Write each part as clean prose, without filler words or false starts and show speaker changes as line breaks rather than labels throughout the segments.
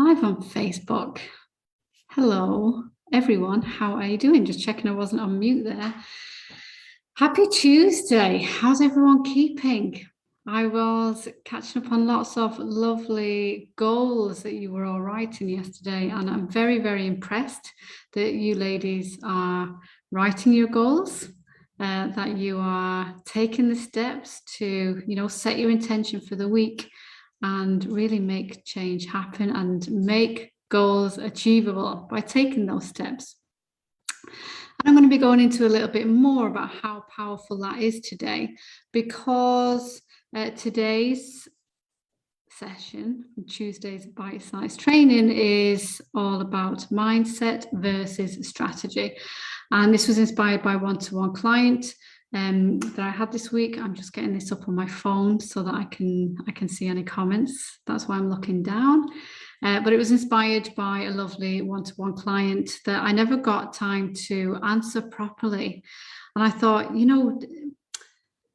Live on Facebook. Hello, everyone. How are you doing? Just checking I wasn't on mute there. Happy Tuesday. How's everyone keeping? I was catching up on lots of lovely goals that you were all writing yesterday, and I'm very, very impressed that you ladies are writing your goals, that you are taking the steps to, set your intention for the week and really make change happen and make goals achievable by taking those steps. And I'm going to be going into a little bit more about how powerful that is today, because today's session, Tuesday's bite-sized training, is all about mindset versus strategy. And this was inspired by one-to-one client that I had this week. I'm just getting this up on my phone so that I can see any comments. That's why I'm looking down. But it was inspired by a lovely one-to-one client that I never got time to answer properly. And I thought,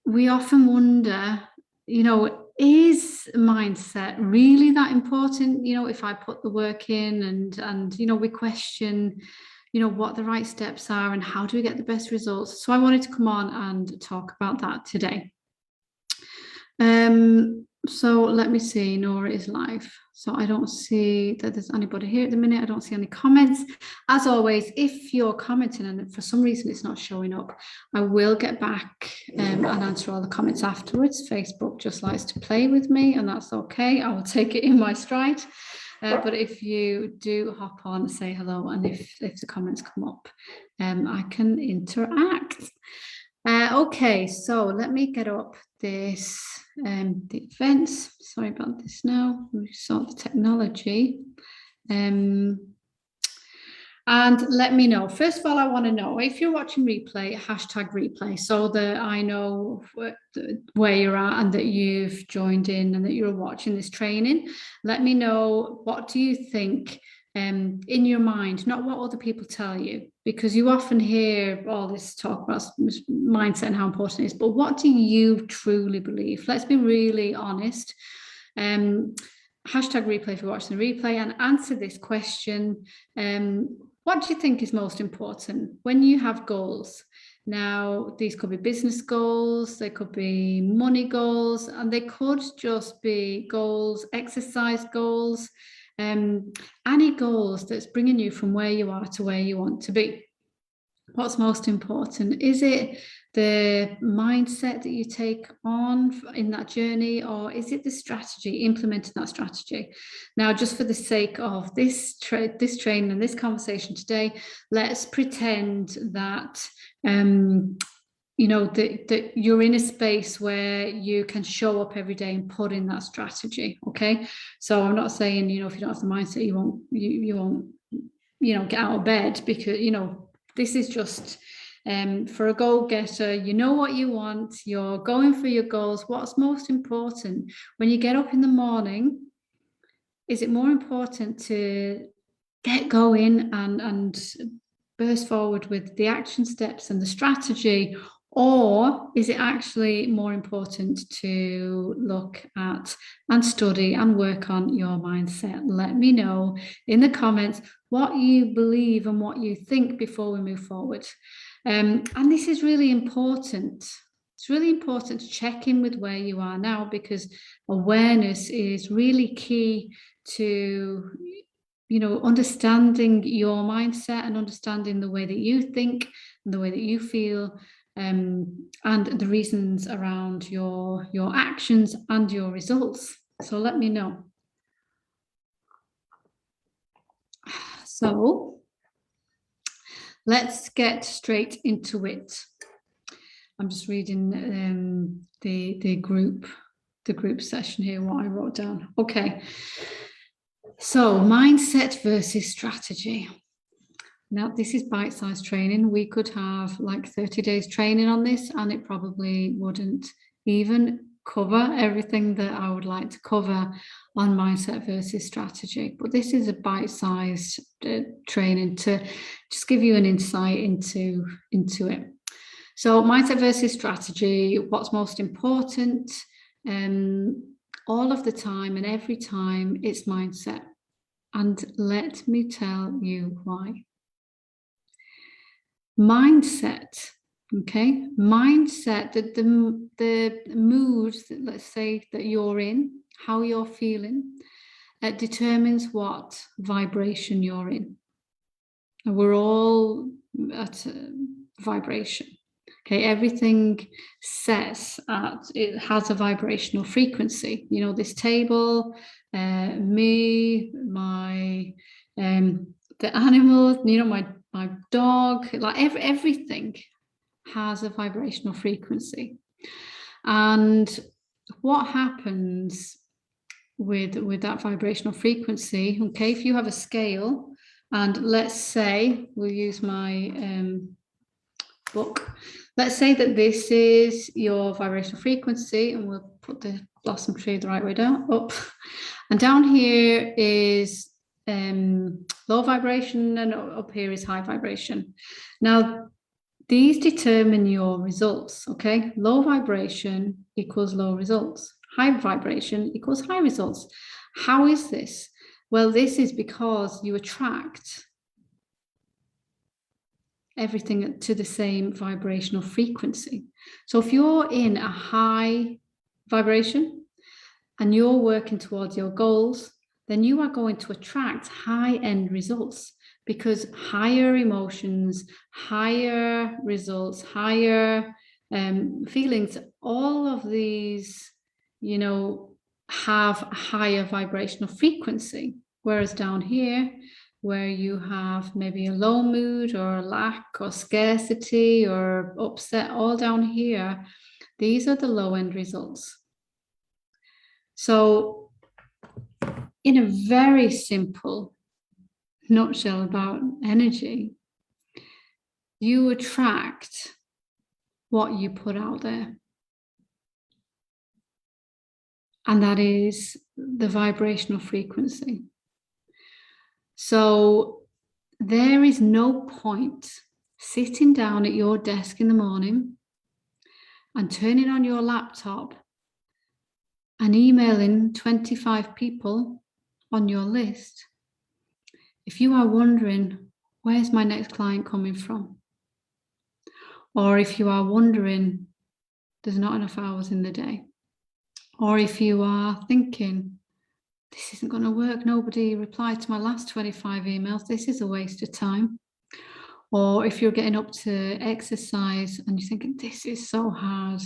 we often wonder, is mindset really that important? If I put the work in and we question, what the right steps are and how do we get the best results. So I wanted to come on and talk about that today. So let me see, Nora is live. So I don't see that there's anybody here at the minute. I don't see any comments. As always, if you're commenting and for some reason it's not showing up, I will get back and answer all the comments afterwards. Facebook just likes to play with me, and that's okay. I will take it in my stride. But if you do hop on, say hello, and if the comments come up, I can interact. Okay, so let me get up this the events. Sorry about this now. We sort the technology. And let me know. First of all, I want to know if you're watching replay, hashtag replay, so that I know where you're at and that you've joined in and that you're watching this training. Let me know, what do you think in your mind, not what other people tell you, because you often hear all this talk about mindset and how important it is, but what do you truly believe? Let's be really honest. Hashtag replay if you're watching the replay, and answer this question. What do you think is most important when you have goals? Now, these could be business goals, they could be money goals, and they could just be goals, exercise goals, any goals that's bringing you from where you are to where you want to be. What's most important? Is it the mindset that you take on in that journey, or is it the strategy, implementing that strategy? Now, just for the sake of this training and this conversation today, let's pretend that that you're in a space where you can show up every day and put in that strategy. Okay, so I'm not saying, if you don't have the mindset, you won't get out of bed, because this is just for a goal-getter. You know what you want, you're going for your goals. What's most important when you get up in the morning? Is it more important to get going and burst forward with the action steps and the strategy, or is it actually more important to look at and study and work on your mindset? Let me know in the comments what you believe and what you think before we move forward. And this is really important. It's really important to check in with where you are now, because awareness is really key to understanding your mindset and understanding the way that you think and the way that you feel, and the reasons around your actions and your results. So let me know. So let's get straight into it. I'm just reading the group session here, what I wrote down. Okay. So mindset versus strategy. Now, this is bite-sized training. We could have like 30 days training on this, and it probably wouldn't even cover everything that I would like to cover on mindset versus strategy. But this is a bite-sized training to just give you an insight into it. So mindset versus strategy, what's most important? All of the time and every time, it's mindset. And let me tell you why. Mindset, okay? Mindset, the mood, let's say, that you're in, how you're feeling, it determines what vibration you're in. And we're all at vibration. Okay, everything it has a vibrational frequency. You know, this table, me, my the animal, you know, my dog, like everything has a vibrational frequency. And what happens with that vibrational frequency, okay, if you have a scale, and let's say we'll use my book. Let's say that this is your vibrational frequency, and we'll put the blossom tree the right way down, up. And down here is low vibration, and up here is high vibration. Now, these determine your results, okay? Low vibration equals low results. High vibration equals high results. How is this? Well, this is because you attract everything to the same vibrational frequency. So if you're in a high vibration and you're working towards your goals, then you are going to attract high end results, because higher emotions, higher results, higher feelings, all of these, you know, have a higher vibrational frequency. Whereas down here, where you have maybe a low mood or lack or scarcity or upset, all down here, these are the low end results. So in a very simple nutshell about energy, you attract what you put out there. And that is the vibrational frequency. So there is no point sitting down at your desk in the morning and turning on your laptop and emailing 25 people on your list if you are wondering, where's my next client coming from? Or if you are wondering, there's not enough hours in the day. Or if you are thinking, this isn't going to work, nobody replied to my last 25 emails, this is a waste of time. Or if you're getting up to exercise and you're thinking, this is so hard,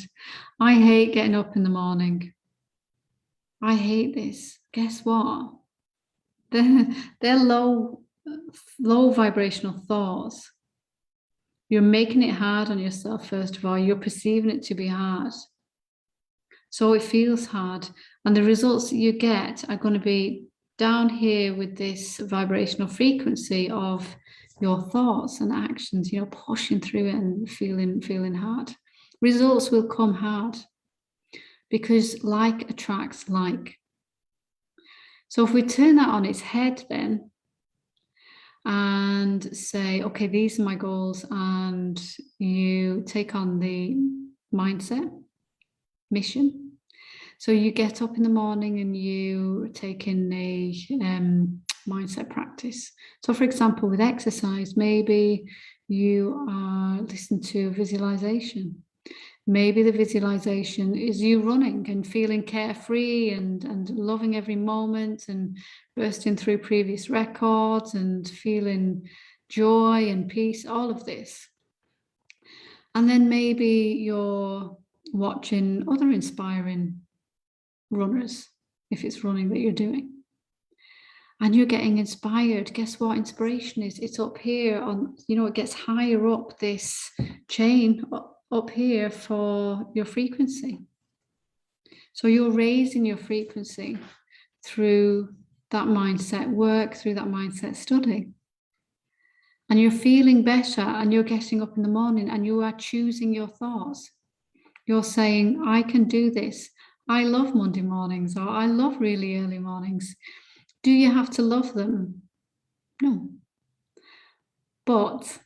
I hate getting up in the morning, I hate this. Guess what? They're low vibrational thoughts. You're making it hard on yourself, first of all. You're perceiving it to be hard. So it feels hard. And the results that you get are going to be down here with this vibrational frequency of your thoughts and actions, you know, pushing through it and feeling hard. Results will come hard because like attracts like. So if we turn that on its head then and say, okay, these are my goals, and you take on the mindset, mission. So you get up in the morning and you take in a mindset practice. So for example, with exercise, maybe you are listening to visualization. Maybe the visualization is you running and feeling carefree and loving every moment and bursting through previous records and feeling joy and peace, all of this. And then maybe you're watching other inspiring runners, if it's running that you're doing. And you're getting inspired. Guess what inspiration is? It's up here on, you know, it gets higher up this chain up here for your frequency. So you're raising your frequency through that mindset work, through that mindset study. And you're feeling better, and you're getting up in the morning and you are choosing your thoughts. You're saying, I can do this. I love Monday mornings, or I love really early mornings. Do you have to love them? No. But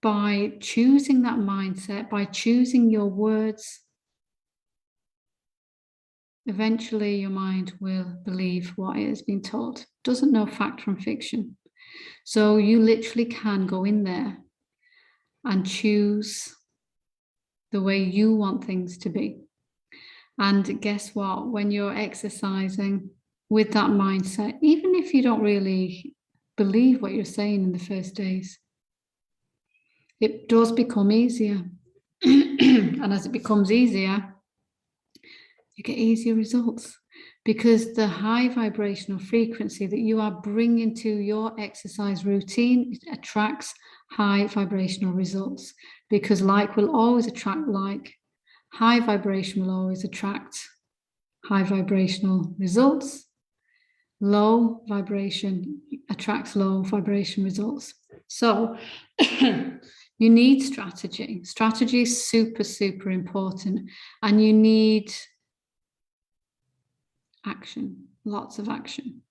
by choosing that mindset, by choosing your words, eventually your mind will believe what it has been told. Doesn't know fact from fiction. So you literally can go in there and choose the way you want things to be. And guess what? When you're exercising with that mindset, even if you don't really believe what you're saying in the first days, it does become easier. And as it becomes easier, you get easier results, because the high vibrational frequency that you are bringing to your exercise routine attracts high vibrational results, because like will always attract like. High vibration will always attract high vibrational results. Low vibration attracts low vibration results. So you need strategy. Strategy is super, super important. And you need action, lots of action.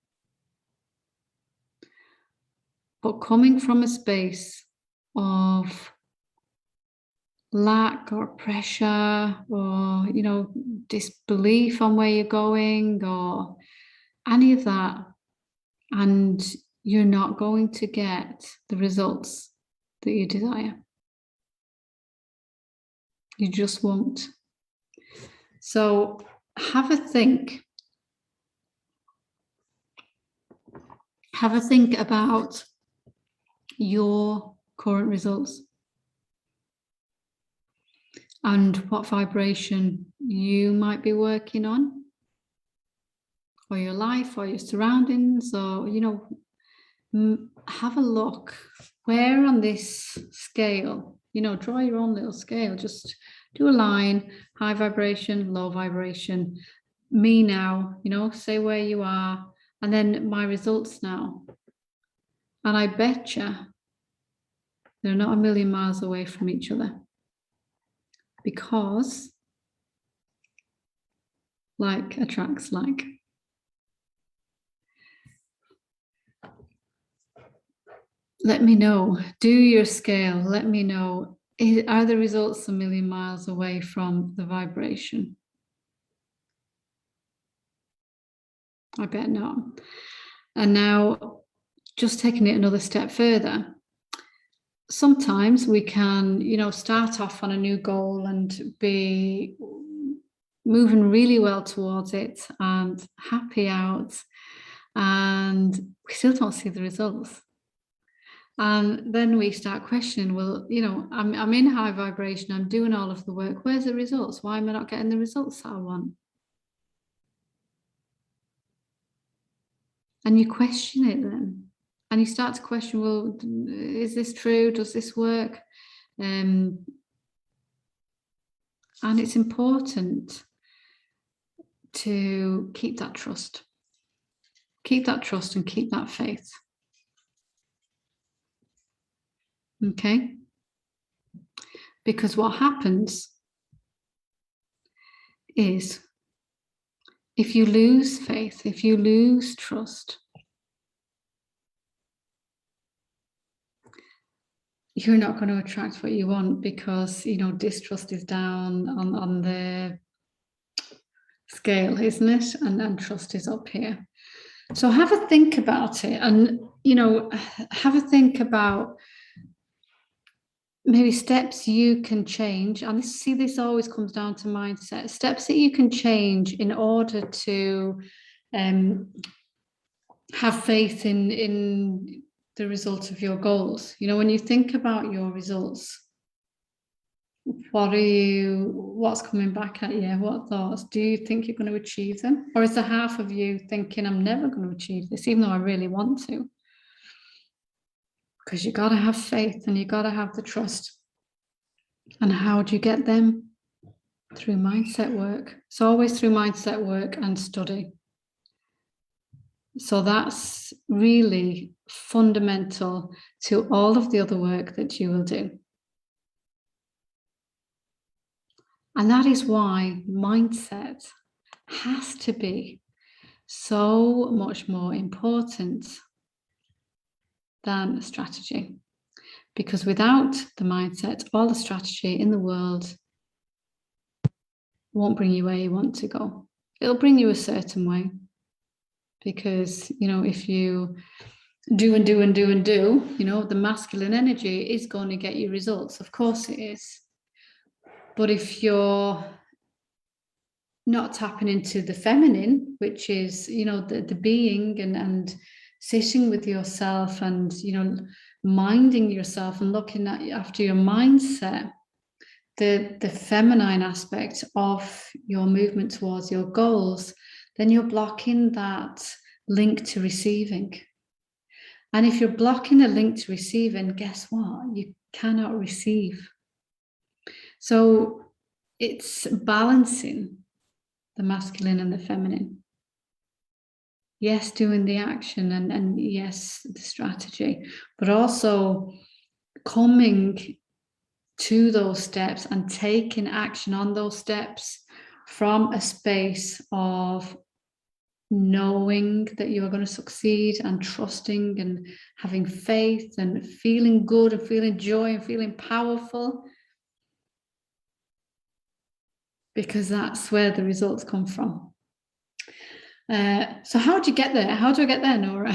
But coming from a space of lack or pressure or, disbelief on where you're going or any of that, and you're not going to get the results that you desire. You just won't. So have a think. Have a think about your current results and what vibration you might be working on, or your life, or your surroundings, or, have a look. Where on this scale, draw your own little scale, just do a line, high vibration, low vibration, me now, say where you are, and then my results now. And I betcha they're not a million miles away from each other, because like attracts like. Let me know. Do your scale. Let me know. Are the results a million miles away from the vibration? I bet not. And now, just taking it another step further, sometimes we can, start off on a new goal and be moving really well towards it and happy out, and we still don't see the results. And then we start questioning, well, I'm in high vibration, I'm doing all of the work. Where's the results? Why am I not getting the results that I want? And you question it then. And you start to question, well, is this true? Does this work? And it's important to keep that trust. Keep that trust and keep that faith. Okay? Because what happens is, if you lose faith, if you lose trust, you're not going to attract what you want, because, distrust is down on the scale, isn't it? And trust is up here. So have a think about it, and, have a think about maybe steps you can change. And this always comes down to mindset. Steps that you can change in order to have faith in the result of your goals. When you think about your results, what's coming back at you? What thoughts? Do you think you're going to achieve them? Or is there half of you thinking, I'm never going to achieve this, even though I really want to? Because you got to have faith and you got to have the trust. And how do you get them? Through mindset work. It's always through mindset work and study. So that's really fundamental to all of the other work that you will do. And that is why mindset has to be so much more important than strategy. Because without the mindset, all the strategy in the world won't bring you where you want to go. It'll bring you a certain way, because, you know, if you do and do and do and do, you know, the masculine energy is going to get you results. Of course it is. But if you're not tapping into the feminine, which is, you know, the being and sitting with yourself and, you know, minding yourself and looking at after your mindset, the feminine aspect of your movement towards your goals, then you're blocking that link to receiving. And if you're blocking a link to receiving, guess what? You cannot receive. So it's balancing the masculine and the feminine. Yes, doing the action and yes, the strategy, but also coming to those steps and taking action on those steps from a space of knowing that you are going to succeed and trusting and having faith and feeling good and feeling joy and feeling powerful, because that's where the results come from. So how do you get there? How do I get there, Nora?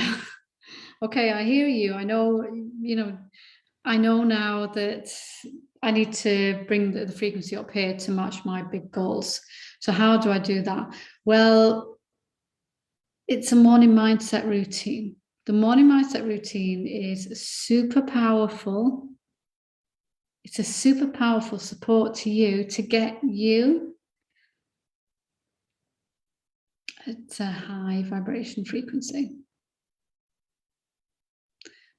Okay, I hear you. I know, you know, I know now that I need to bring the frequency up here to match my big goals. So how do I do that? Well, it's a morning mindset routine. The morning mindset routine is super powerful. It's a super powerful support to you to get you at a high vibration frequency.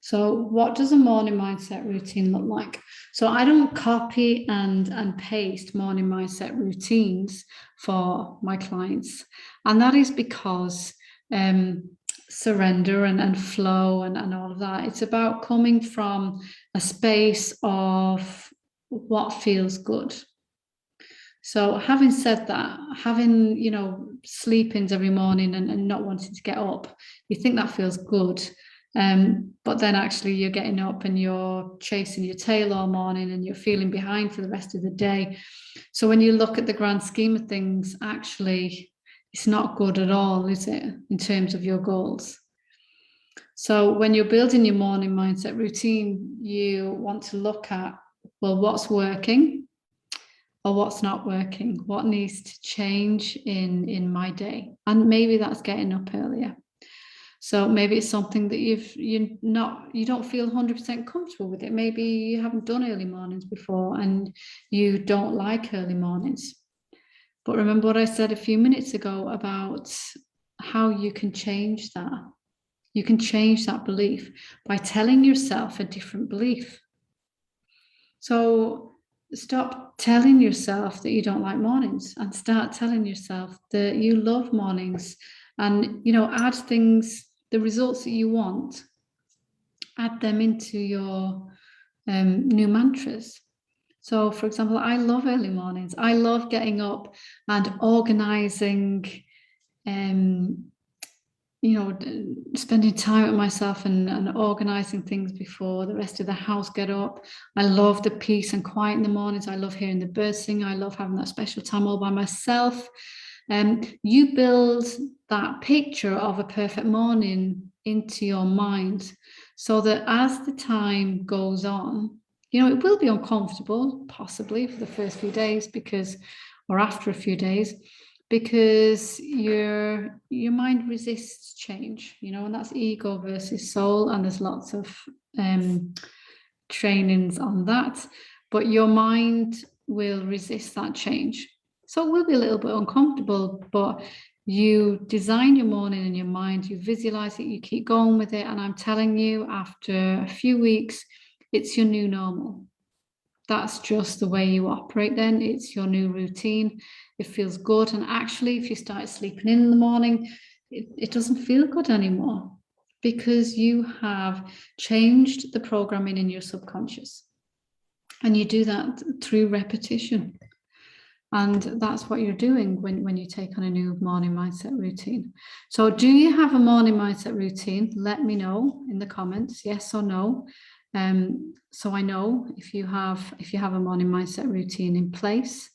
So what does a morning mindset routine look like? So I don't copy and paste morning mindset routines for my clients. And that is because surrender and flow and all of that, it's about coming from a space of what feels good. So having said that, having, you know, sleep-ins every morning and not wanting to get up, you think that feels good. But then actually you're getting up and you're chasing your tail all morning and you're feeling behind for the rest of the day. So when you look at the grand scheme of things, actually it's not good at all, is it, in terms of your goals? So when you're building your morning mindset routine, you want to look at, well, what's working or what's not working? What needs to change in my day? And maybe that's getting up earlier. So maybe it's something that you don't feel 100% comfortable with it. Maybe you haven't done early mornings before and you don't like early mornings. But remember what I said a few minutes ago about how you can change that. You can change that belief by telling yourself a different belief. So stop telling yourself that you don't like mornings and start telling yourself that you love mornings, and, you know, add things, the results that you want, add them into your new mantras. So, for example, I love early mornings. I love getting up and organizing, you know, spending time with myself and organizing things before the rest of the house get up. I love the peace and quiet in the mornings. I love hearing the birds sing. I love having that special time all by myself. You build that picture of a perfect morning into your mind so that as the time goes on, you know, it will be uncomfortable, possibly for the first few days, because, or after a few days, because your mind resists change, you know, and that's ego versus soul, and there's lots of trainings on that, but your mind will resist that change. So it will be a little bit uncomfortable, but you design your morning in your mind, you visualize it, you keep going with it, and I'm telling you, after a few weeks, it's your new normal. That's just the way you operate then. It's your new routine. It feels good. And actually, if you start sleeping in the morning, it doesn't feel good anymore, because you have changed the programming in your subconscious. And you do that through repetition. And that's what you're doing when you take on a new morning mindset routine. So do you have a morning mindset routine? Let me know in the comments, yes or no. So I know if you have a morning mindset routine in place.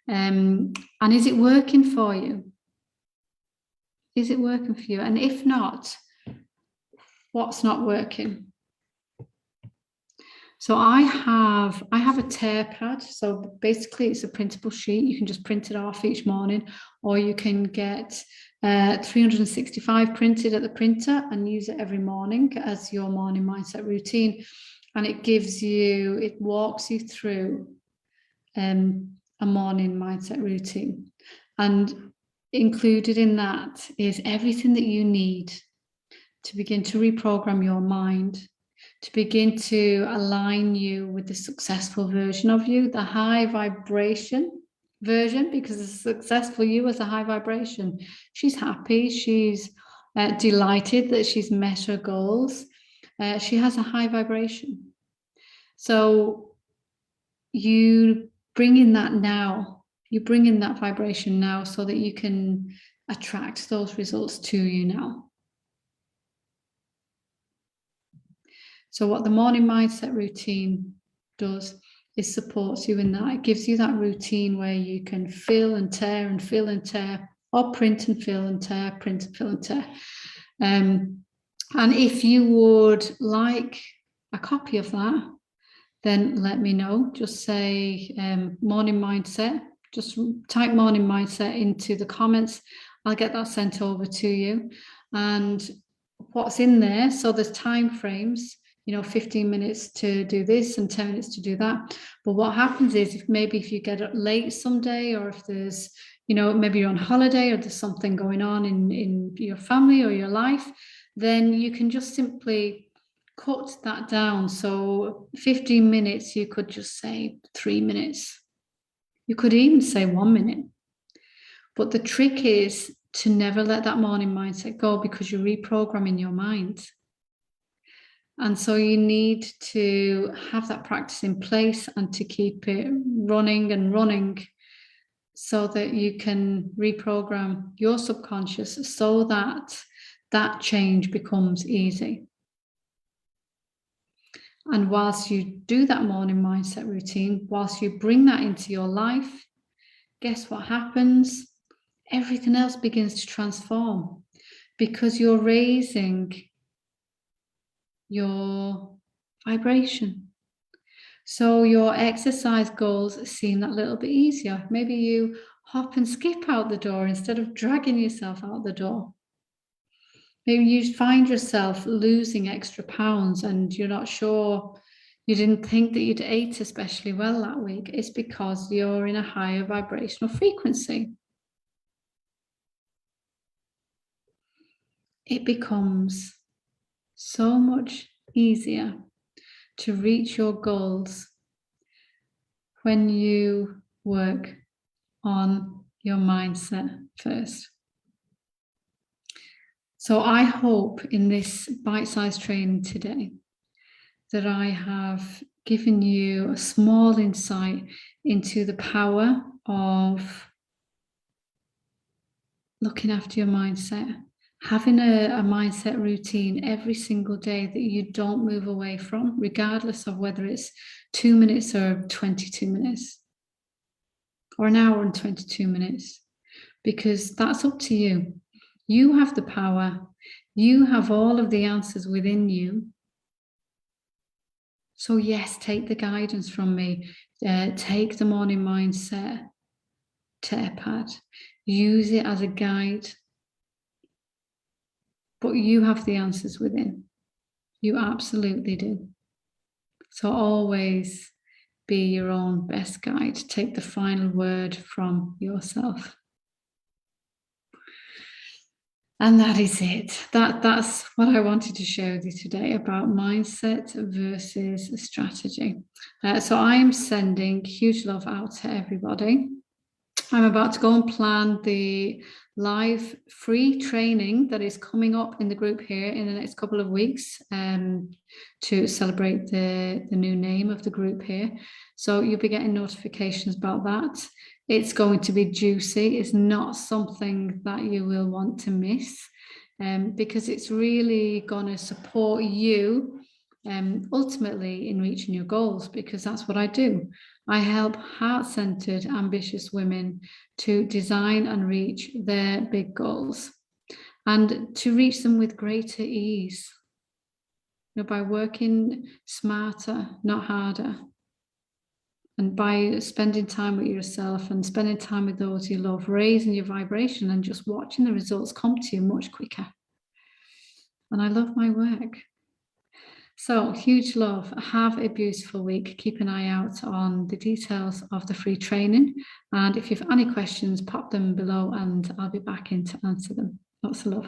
And is it working for you? Is it working for you? And if not, what's not working? So I have a tear pad. So basically it's a printable sheet. You can just print it off each morning, or you can get 365 printed at the printer and use it every morning as your morning mindset routine. And it walks you through a morning mindset routine. And included in that is everything that you need to begin to reprogram your mind, to begin to align you with the successful version of you, the high vibration version, because the successful you is a high vibration. She's happy. She's delighted that she's met her goals. She has a high vibration. So you bring in that now. You bring in that vibration now so that you can attract those results to you now. So what the morning mindset routine does is supports you in that. It gives you that routine where you can fill and tear and fill and tear, or print and fill and tear, print and fill and tear. And if you would like a copy of that, then let me know. Just say morning mindset. Just type morning mindset into the comments. I'll get that sent over to you. And what's in there, so there's time frames, 15 minutes to do this and 10 minutes to do that. But what happens is if you get it late someday, or if there's, maybe you're on holiday or there's something going on in your family or your life, then you can just simply cut that down. So 15 minutes, you could just say 3 minutes. You could even say 1 minute. But the trick is to never let that morning mindset go, because you're reprogramming your mind. And so you need to have that practice in place and to keep it running and running, so that you can reprogram your subconscious so that that change becomes easy. And whilst you do that morning mindset routine, whilst you bring that into your life, guess what happens? Everything else begins to transform, because you're raising your vibration. So your exercise goals seem that little bit easier. Maybe you hop and skip out the door instead of dragging yourself out the door. Maybe you find yourself losing extra pounds and you're not sure, you didn't think that you'd ate especially well that week. It's because you're in a higher vibrational frequency. It becomes so much easier to reach your goals when you work on your mindset first. So I hope in this bite-sized training today that I have given you a small insight into the power of looking after your mindset, having a mindset routine every single day that you don't move away from, regardless of whether it's 2 minutes or 22 minutes or an hour and 22 minutes, because that's up to you. You have the power. You have all of the answers within you. So yes, take the guidance from me. Take the morning mindset tear pad. Use it as a guide. But you have the answers within. You absolutely do. So always be your own best guide. Take the final word from yourself. And that is it. That's what I wanted to share with you today about mindset versus strategy. So I am sending huge love out to everybody. I'm about to go and plan the live free training that is coming up in the group here in the next couple of weeks to celebrate the new name of the group here. So you'll be getting notifications about that. It's going to be juicy. It's not something that you will want to miss, because it's really going to support you ultimately in reaching your goals, because that's what I do. I help heart-centered, ambitious women to design and reach their big goals. and to reach them with greater ease, by working smarter, not harder. And by spending time with yourself and spending time with those you love, raising your vibration and just watching the results come to you much quicker. And I love my work. So huge love. Have a beautiful week. Keep an eye out on the details of the free training. And if you have any questions, pop them below and I'll be back in to answer them. Lots of love.